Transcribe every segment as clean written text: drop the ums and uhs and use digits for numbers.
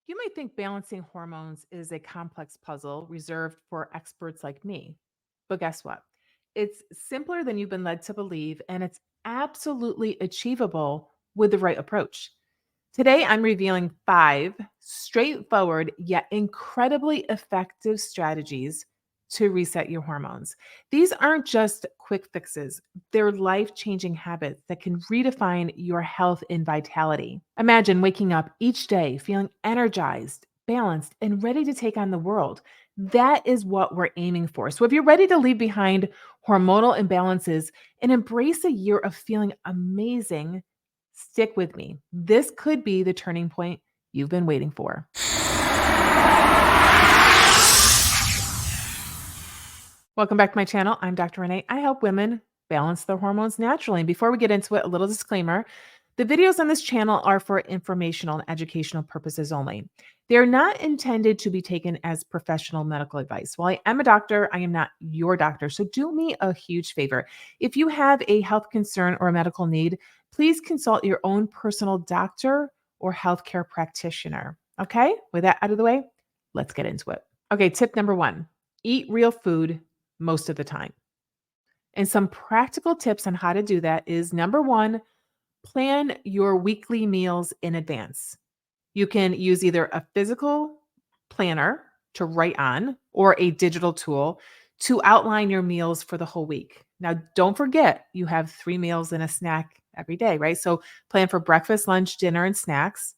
You might think balancing hormones is a complex puzzle reserved for experts like me. But guess what? It's simpler than you've been led to believe, and it's absolutely achievable with the right approach. Today, I'm revealing 5 straightforward yet incredibly effective strategies to reset your hormones. These aren't just quick fixes, they're life changing habits that can redefine your health and vitality. Imagine waking up each day feeling energized, balanced, and ready to take on the world. That is what we're aiming for. So, if you're ready to leave behind hormonal imbalances and embrace a year of feeling amazing, stick with me. This could be the turning point you've been waiting for. Welcome back to my channel. I'm Dr. Renee. I help women balance their hormones naturally. And before we get into it, a little disclaimer. The videos on this channel are for informational and educational purposes only. They're not intended to be taken as professional medical advice. While I am a doctor, I am not your doctor. So do me a huge favor. If you have a health concern or a medical need, please consult your own personal doctor or healthcare practitioner. Okay, with that out of the way, let's get into it. Okay, tip number 1, eat real food most of the time. And some practical tips on how to do that is number 1, plan your weekly meals in advance. You can use either a physical planner to write on or a digital tool to outline your meals for the whole week. Now, don't forget you have 3 meals and a snack every day, right? So plan for breakfast, lunch, dinner, and snacks.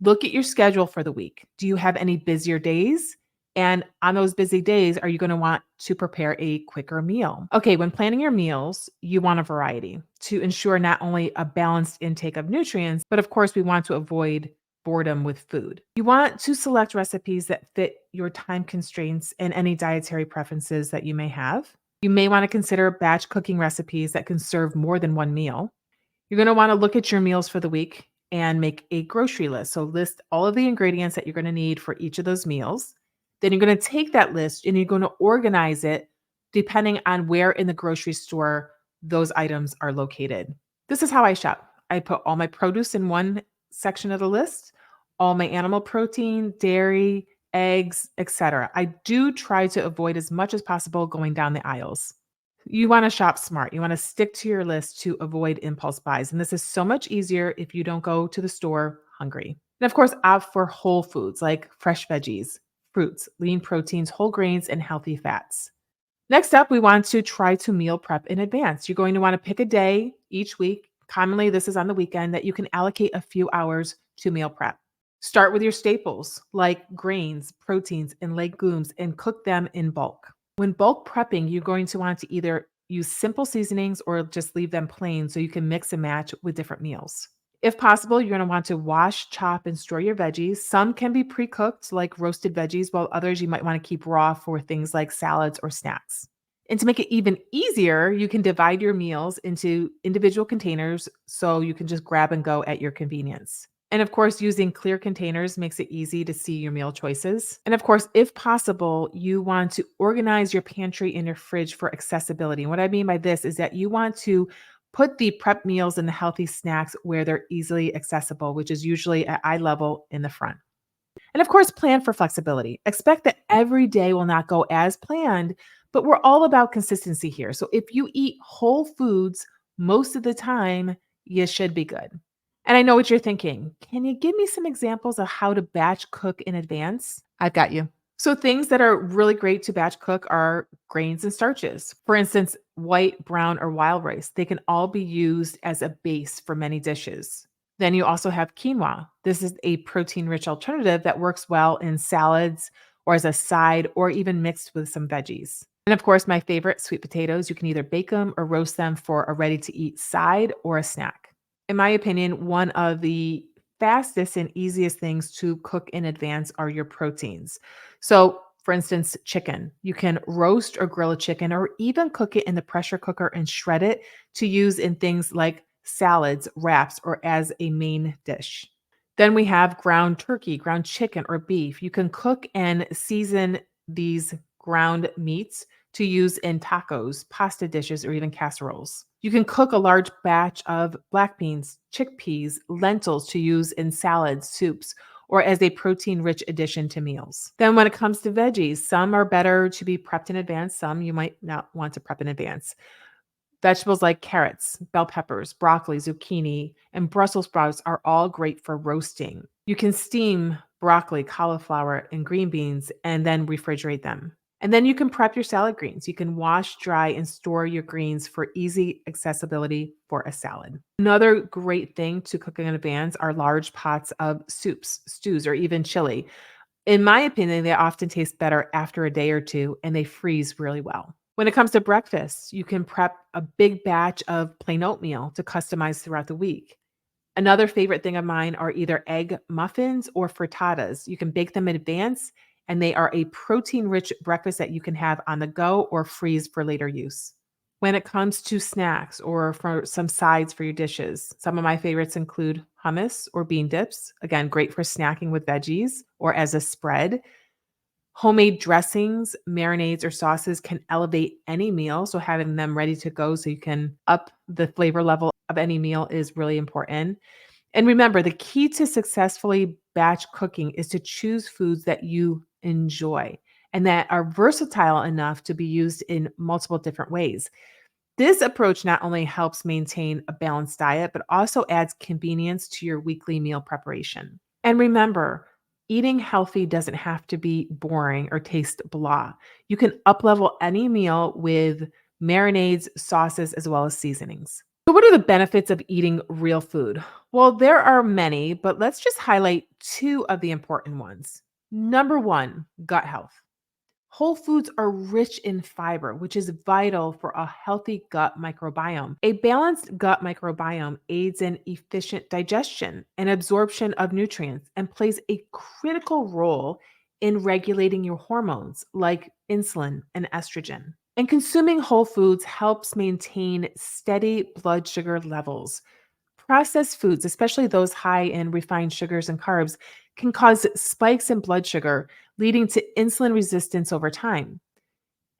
Look at your schedule for the week. Do you have any busier days? And on those busy days, are you going to want to prepare a quicker meal? Okay, when planning your meals, you want a variety to ensure not only a balanced intake of nutrients, but of course, we want to avoid boredom with food. You want to select recipes that fit your time constraints and any dietary preferences that you may have. You may want to consider batch cooking recipes that can serve more than one meal. You're going to want to look at your meals for the week and make a grocery list. So, list all of the ingredients that you're going to need for each of those meals. Then you're going to take that list and you're going to organize it depending on where in the grocery store those items are located. This is how I shop. I put all my produce in one section of the list, all my animal protein, dairy, eggs, etc. I do try to avoid as much as possible going down the aisles. You want to shop smart. You want to stick to your list to avoid impulse buys. And this is so much easier if you don't go to the store hungry. And of course, opt for whole foods like fresh veggies, fruits, lean proteins, whole grains, and healthy fats. Next up, we want to try to meal prep in advance. You're going to want to pick a day each week. Commonly, this is on the weekend that you can allocate a few hours to meal prep. Start with your staples like grains, proteins, and legumes and cook them in bulk. When bulk prepping, you're going to want to either use simple seasonings or just leave them plain so you can mix and match with different meals. If possible, you're going to want to wash, chop, and store your veggies. Some can be pre cooked, like roasted veggies, while others you might want to keep raw for things like salads or snacks. And to make it even easier, you can divide your meals into individual containers so you can just grab and go at your convenience. And of course, using clear containers makes it easy to see your meal choices. And of course, if possible, you want to organize your pantry and your fridge for accessibility. And what I mean by this is that you want to put the prep meals and the healthy snacks where they're easily accessible, which is usually at eye level in the front. And of course, plan for flexibility. Expect that every day will not go as planned, but we're all about consistency here. So if you eat whole foods most of the time, you should be good. And I know what you're thinking. Can you give me some examples of how to batch cook in advance? I've got you. So, things that are really great to batch cook are grains and starches. For instance, white, brown, or wild rice. They can all be used as a base for many dishes. Then you also have quinoa. This is a protein rich alternative that works well in salads or as a side or even mixed with some veggies. And of course, my favorite, sweet potatoes. You can either bake them or roast them for a ready to eat side or a snack. In my opinion, one of the fastest and easiest things to cook in advance are your proteins. So, for instance, chicken. You can roast or grill a chicken or even cook it in the pressure cooker and shred it to use in things like salads, wraps, or as a main dish. Then we have ground turkey, ground chicken, or beef. You can cook and season these ground meats to use in tacos, pasta dishes, or even casseroles. You can cook a large batch of black beans, chickpeas, lentils to use in salads, soups, or as a protein rich addition to meals. Then, when it comes to veggies, some are better to be prepped in advance, some you might not want to prep in advance. Vegetables like carrots, bell peppers, broccoli, zucchini, and Brussels sprouts are all great for roasting. You can steam broccoli, cauliflower, and green beans and then refrigerate them. And then you can prep your salad greens. You can wash, dry, and store your greens for easy accessibility for a salad. Another great thing to cook in advance are large pots of soups, stews, or even chili. In my opinion, they often taste better after a day or two and they freeze really well. When it comes to breakfast, you can prep a big batch of plain oatmeal to customize throughout the week. Another favorite thing of mine are either egg muffins or frittatas. You can bake them in advance, and they are a protein rich breakfast that you can have on the go or freeze for later use. When it comes to snacks or for some sides for your dishes, some of my favorites include hummus or bean dips. Again, great for snacking with veggies or as a spread. Homemade dressings, marinades, or sauces can elevate any meal. So having them ready to go so you can up the flavor level of any meal is really important. And remember, the key to successfully batch cooking is to choose foods that you enjoy and that are versatile enough to be used in multiple different ways. This approach not only helps maintain a balanced diet, but also adds convenience to your weekly meal preparation. And remember, eating healthy doesn't have to be boring or taste blah. You can uplevel any meal with marinades, sauces, as well as seasonings. So, what are the benefits of eating real food? Well, there are many, but let's just highlight two of the important ones. Number one, gut health. Whole foods are rich in fiber, which is vital for a healthy gut microbiome. A balanced gut microbiome aids in efficient digestion and absorption of nutrients and plays a critical role in regulating your hormones like insulin and estrogen. And consuming whole foods helps maintain steady blood sugar levels. Processed foods, especially those high in refined sugars and carbs, can cause spikes in blood sugar, leading to insulin resistance over time.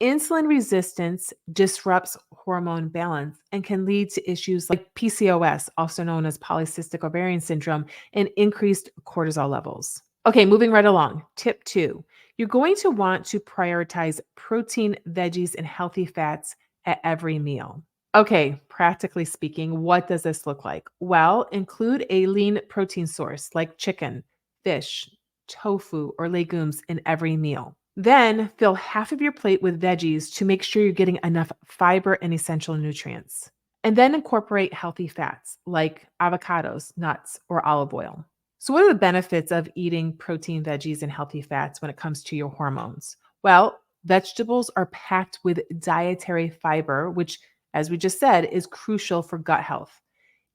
Insulin resistance disrupts hormone balance and can lead to issues like PCOS, also known as polycystic ovarian syndrome, and increased cortisol levels. Okay, moving right along. Tip two, you're going to want to prioritize protein, veggies, and healthy fats at every meal. Okay, practically speaking, what does this look like? Well, include a lean protein source like chicken, fish, tofu, or legumes in every meal. Then fill half of your plate with veggies to make sure you're getting enough fiber and essential nutrients. And then incorporate healthy fats like avocados, nuts, or olive oil. So, what are the benefits of eating protein, veggies, and healthy fats when it comes to your hormones? Well, vegetables are packed with dietary fiber, which, as we just said, is crucial for gut health.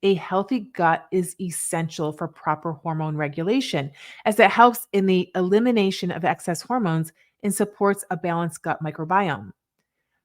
A healthy gut is essential for proper hormone regulation, as it helps in the elimination of excess hormones and supports a balanced gut microbiome.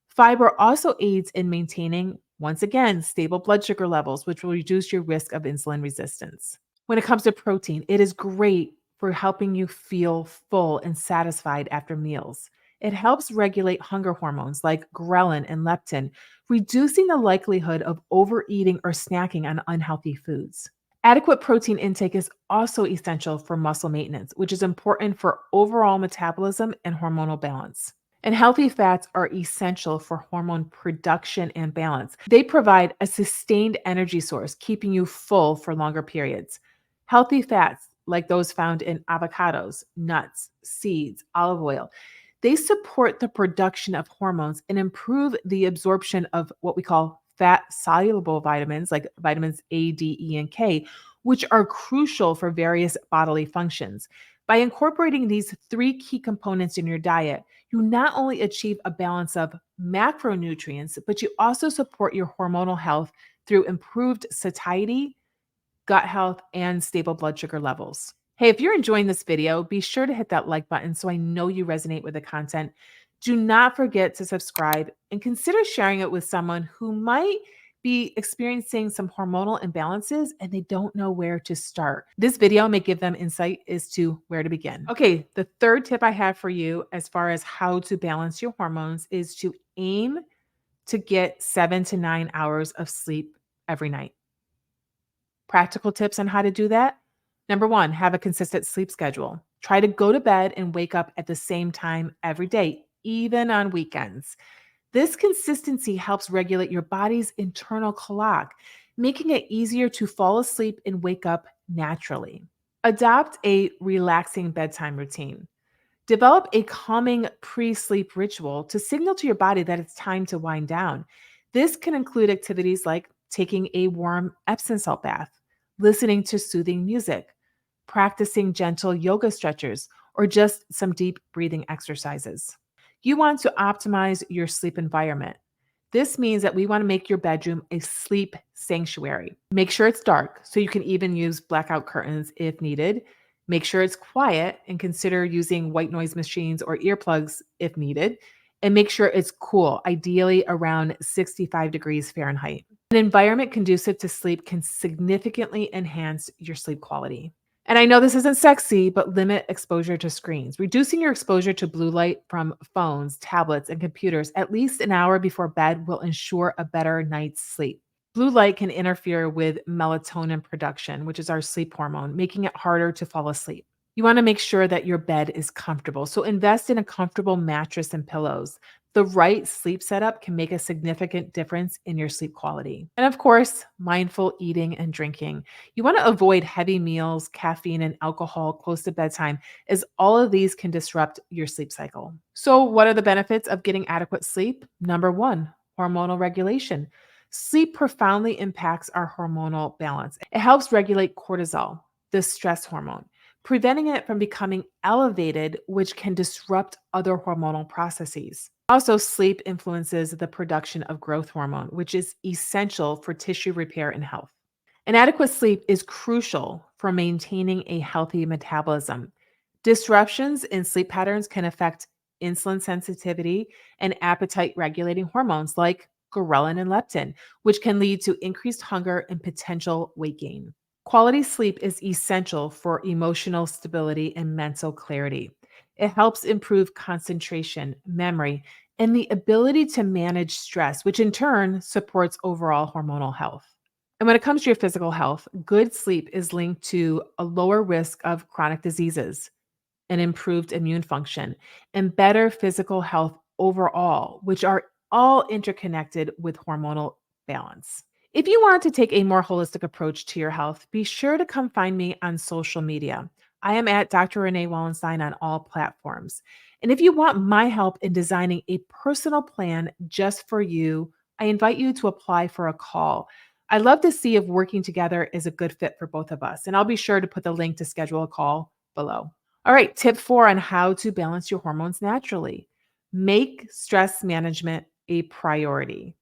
Fiber also aids in maintaining, once again, stable blood sugar levels, which will reduce your risk of insulin resistance. When it comes to protein, it is great for helping you feel full and satisfied after meals. It helps regulate hunger hormones like ghrelin and leptin, reducing the likelihood of overeating or snacking on unhealthy foods. Adequate protein intake is also essential for muscle maintenance, which is important for overall metabolism and hormonal balance. And healthy fats are essential for hormone production and balance. They provide a sustained energy source, keeping you full for longer periods. Healthy fats, like those found in avocados, nuts, seeds, olive oil, they support the production of hormones and improve the absorption of what we call fat soluble vitamins, like vitamins A, D, E, and K, which are crucial for various bodily functions. By incorporating these three key components in your diet, you not only achieve a balance of macronutrients, but you also support your hormonal health through improved satiety, gut health, and stable blood sugar levels. Hey, if you're enjoying this video, be sure to hit that like button so I know you resonate with the content. Do not forget to subscribe and consider sharing it with someone who might be experiencing some hormonal imbalances and they don't know where to start. This video may give them insight as to where to begin. Okay, the third tip I have for you as far as how to balance your hormones is to aim to get 7 to 9 hours of sleep every night. Practical tips on how to do that. Number one, have a consistent sleep schedule. Try to go to bed and wake up at the same time every day, even on weekends. This consistency helps regulate your body's internal clock, making it easier to fall asleep and wake up naturally. Adopt a relaxing bedtime routine. Develop a calming pre sleep ritual to signal to your body that it's time to wind down. This can include activities like taking a warm Epsom salt bath, listening to soothing music, practicing gentle yoga stretches, or just some deep breathing exercises. You want to optimize your sleep environment. This means that we want to make your bedroom a sleep sanctuary. Make sure it's dark so you can even use blackout curtains if needed. Make sure it's quiet and consider using white noise machines or earplugs if needed. And make sure it's cool, ideally around 65 degrees Fahrenheit. An environment conducive to sleep can significantly enhance your sleep quality. And I know this isn't sexy, but limit exposure to screens. Reducing your exposure to blue light from phones, tablets, and computers at least an hour before bed will ensure a better night's sleep. Blue light can interfere with melatonin production, which is our sleep hormone, making it harder to fall asleep. You want to make sure that your bed is comfortable. So invest in a comfortable mattress and pillows. The right sleep setup can make a significant difference in your sleep quality. And of course, mindful eating and drinking. You want to avoid heavy meals, caffeine, and alcohol close to bedtime, as all of these can disrupt your sleep cycle. So, what are the benefits of getting adequate sleep? Number one, hormonal regulation. Sleep profoundly impacts our hormonal balance. It helps regulate cortisol, the stress hormone, preventing it from becoming elevated, which can disrupt other hormonal processes. Also, sleep influences the production of growth hormone, which is essential for tissue repair and health. Inadequate sleep is crucial for maintaining a healthy metabolism. Disruptions in sleep patterns can affect insulin sensitivity and appetite regulating hormones like ghrelin and leptin, which can lead to increased hunger and potential weight gain. Quality sleep is essential for emotional stability and mental clarity. It helps improve concentration, memory, and the ability to manage stress, which in turn supports overall hormonal health. And when it comes to your physical health, good sleep is linked to a lower risk of chronic diseases, an improved immune function, and better physical health overall, which are all interconnected with hormonal balance. If you want to take a more holistic approach to your health, be sure to come find me on social media. I am at Dr. Renee Wallenstein on all platforms. And if you want my help in designing a personal plan just for you, I invite you to apply for a call. I'd love to see if working together is a good fit for both of us. And I'll be sure to put the link to schedule a call below. All right, tip four on how to balance your hormones naturally. Make stress management a priority.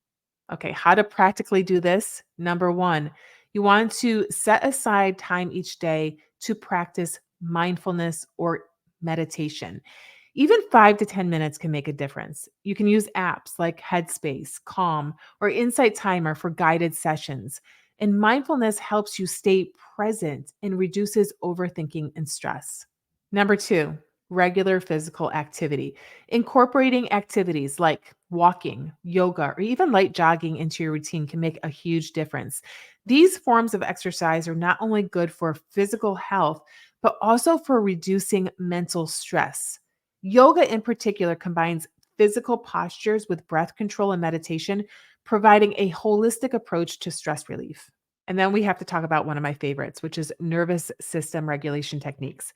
Okay, how to practically do this? Number one, you want to set aside time each day to practice mindfulness or meditation. Even 5 to 10 minutes can make a difference. You can use apps like Headspace, Calm, or Insight Timer for guided sessions. And mindfulness helps you stay present and reduces overthinking and stress. Number two, regular physical activity. Incorporating activities like walking, yoga, or even light jogging into your routine can make a huge difference. These forms of exercise are not only good for physical health, but also for reducing mental stress. Yoga, in particular, combines physical postures with breath control and meditation, providing a holistic approach to stress relief. And then we have to talk about one of my favorites, which is nervous system regulation techniques.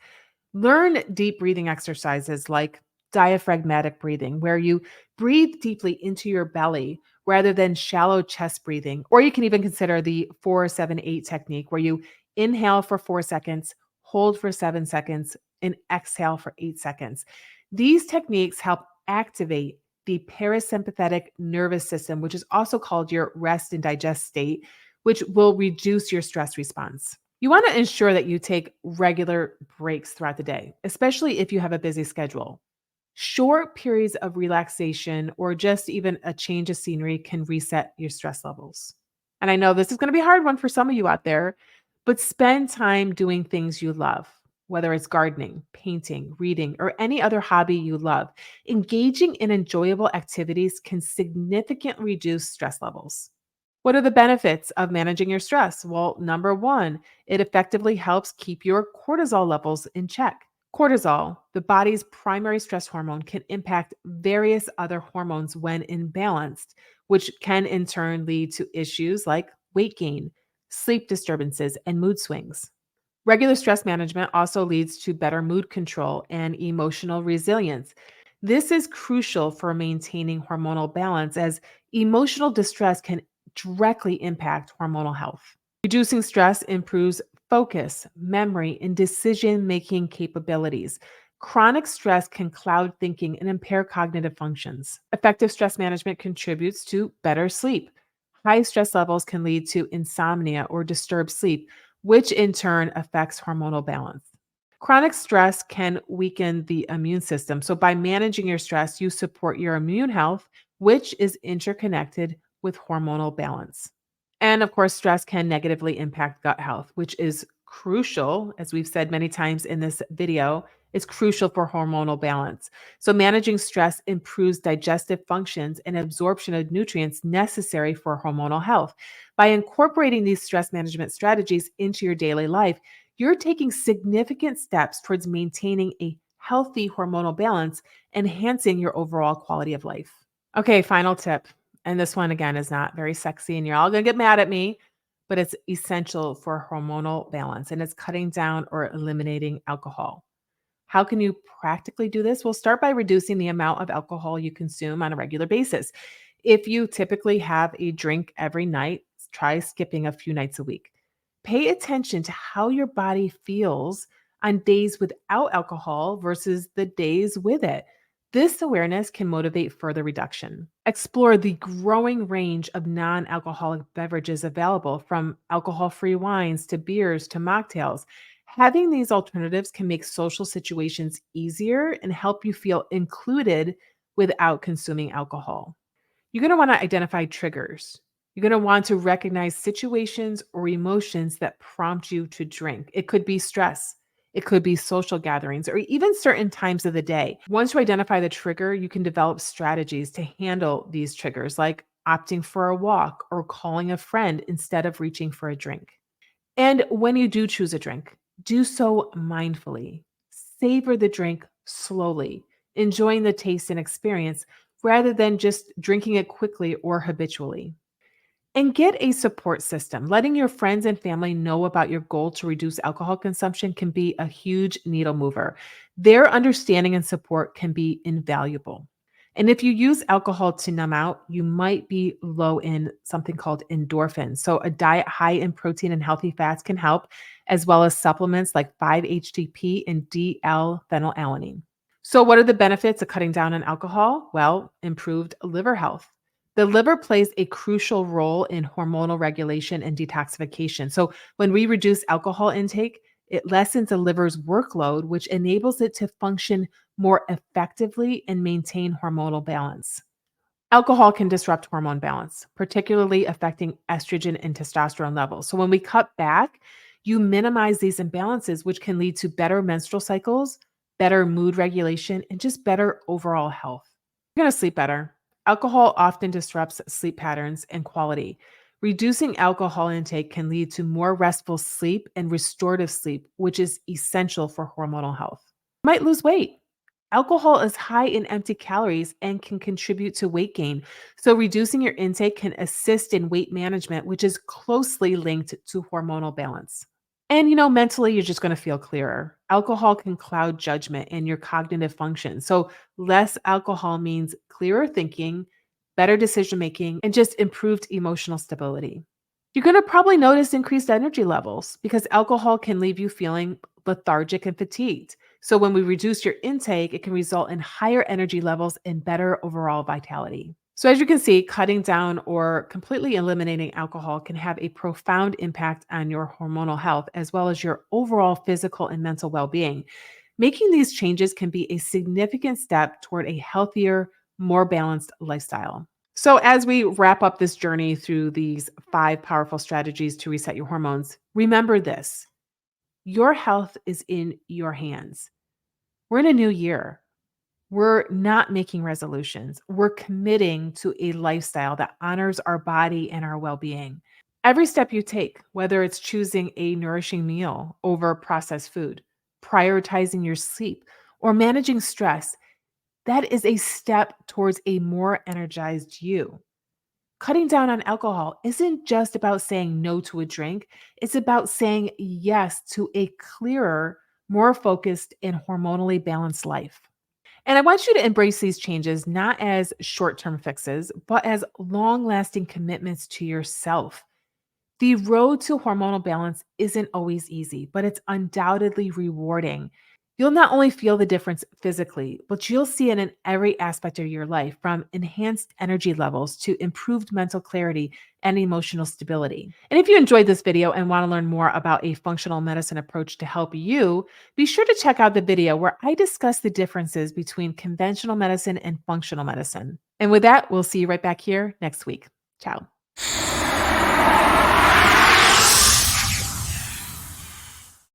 Learn deep breathing exercises like diaphragmatic breathing, where you breathe deeply into your belly rather than shallow chest breathing. Or you can even consider the 4-7-8 technique, where you inhale for 4 seconds, hold for 7 seconds, and exhale for 8 seconds. These techniques help activate the parasympathetic nervous system, which is also called your rest and digest state, which will reduce your stress response. You want to ensure that you take regular breaks throughout the day, especially if you have a busy schedule. Short periods of relaxation or just even a change of scenery can reset your stress levels. And I know this is going to be a hard one for some of you out there, but spend time doing things you love, whether it's gardening, painting, reading, or any other hobby you love. Engaging in enjoyable activities can significantly reduce stress levels. What are the benefits of managing your stress? Well, number one, it effectively helps keep your cortisol levels in check. Cortisol, the body's primary stress hormone, can impact various other hormones when imbalanced, which can in turn lead to issues like weight gain, sleep disturbances, and mood swings. Regular stress management also leads to better mood control and emotional resilience. This is crucial for maintaining hormonal balance as emotional distress can directly impact hormonal health. Reducing stress improves focus, memory, and decision making capabilities. Chronic stress can cloud thinking and impair cognitive functions. Effective stress management contributes to better sleep. High stress levels can lead to insomnia or disturbed sleep, which in turn affects hormonal balance. Chronic stress can weaken the immune system. So, by managing your stress, you support your immune health, which is interconnected with hormonal balance. And of course, stress can negatively impact gut health, which is crucial, as we've said many times in this video, is crucial for hormonal balance. So, managing stress improves digestive functions and absorption of nutrients necessary for hormonal health. By incorporating these stress management strategies into your daily life, you're taking significant steps towards maintaining a healthy hormonal balance, enhancing your overall quality of life. Okay, final tip. And this one again is not very sexy, and you're all gonna get mad at me, but it's essential for hormonal balance, and it's cutting down or eliminating alcohol. How can you practically do this? Well, start by reducing the amount of alcohol you consume on a regular basis. If you typically have a drink every night, try skipping a few nights a week. Pay attention to how your body feels on days without alcohol versus the days with it. This awareness can motivate further reduction. Explore the growing range of non alcoholic beverages available, from alcohol free wines to beers to mocktails. Having these alternatives can make social situations easier and help you feel included without consuming alcohol. You're going to want to identify triggers. You're going to want to recognize situations or emotions that prompt you to drink. It could be stress, it could be social gatherings, or even certain times of the day. Once you identify the trigger, you can develop strategies to handle these triggers, like opting for a walk or calling a friend instead of reaching for a drink. And when you do choose a drink, do so mindfully. Savor the drink slowly, enjoying the taste and experience rather than just drinking it quickly or habitually. And get a support system. Letting your friends and family know about your goal to reduce alcohol consumption can be a huge needle mover. Their understanding and support can be invaluable. And if you use alcohol to numb out, you might be low in something called endorphins. So, a diet high in protein and healthy fats can help, as well as supplements like 5-HTP and D-L-phenylalanine. So, what are the benefits of cutting down on alcohol? Well, improved liver health. The liver plays a crucial role in hormonal regulation and detoxification. So, when we reduce alcohol intake, it lessens the liver's workload, which enables it to function more effectively and maintain hormonal balance. Alcohol can disrupt hormone balance, particularly affecting estrogen and testosterone levels. So, when we cut back, you minimize these imbalances, which can lead to better menstrual cycles, better mood regulation, and just better overall health. You're going to sleep better. Alcohol often disrupts sleep patterns and quality. Reducing alcohol intake can lead to more restful sleep and restorative sleep, which is essential for hormonal health. You might lose weight. Alcohol is high in empty calories and can contribute to weight gain. So, reducing your intake can assist in weight management, which is closely linked to hormonal balance. And, mentally, you're just going to feel clearer. Alcohol can cloud judgment and your cognitive function. So, less alcohol means clearer thinking, better decision making, and just improved emotional stability. You're going to probably notice increased energy levels because alcohol can leave you feeling lethargic and fatigued. So, when we reduce your intake, it can result in higher energy levels and better overall vitality. So, as you can see, cutting down or completely eliminating alcohol can have a profound impact on your hormonal health as well as your overall physical and mental well being. Making these changes can be a significant step toward a healthier, more balanced lifestyle. So, as we wrap up this journey through these 5 powerful strategies to reset your hormones, remember this: your health is in your hands. We're in a new year. We're not making resolutions. We're committing to a lifestyle that honors our body and our well being. Every step you take, whether it's choosing a nourishing meal over processed food, prioritizing your sleep, or managing stress, that is a step towards a more energized you. Cutting down on alcohol isn't just about saying no to a drink, it's about saying yes to a clearer, more focused, and hormonally balanced life. And I want you to embrace these changes not as short term fixes, but as long lasting commitments to yourself. The road to hormonal balance isn't always easy, but it's undoubtedly rewarding. You'll not only feel the difference physically, but you'll see it in every aspect of your life, from enhanced energy levels to improved mental clarity and emotional stability. And if you enjoyed this video and want to learn more about a functional medicine approach to help you, be sure to check out the video where I discuss the differences between conventional medicine and functional medicine. And with that, we'll see you right back here next week. Ciao.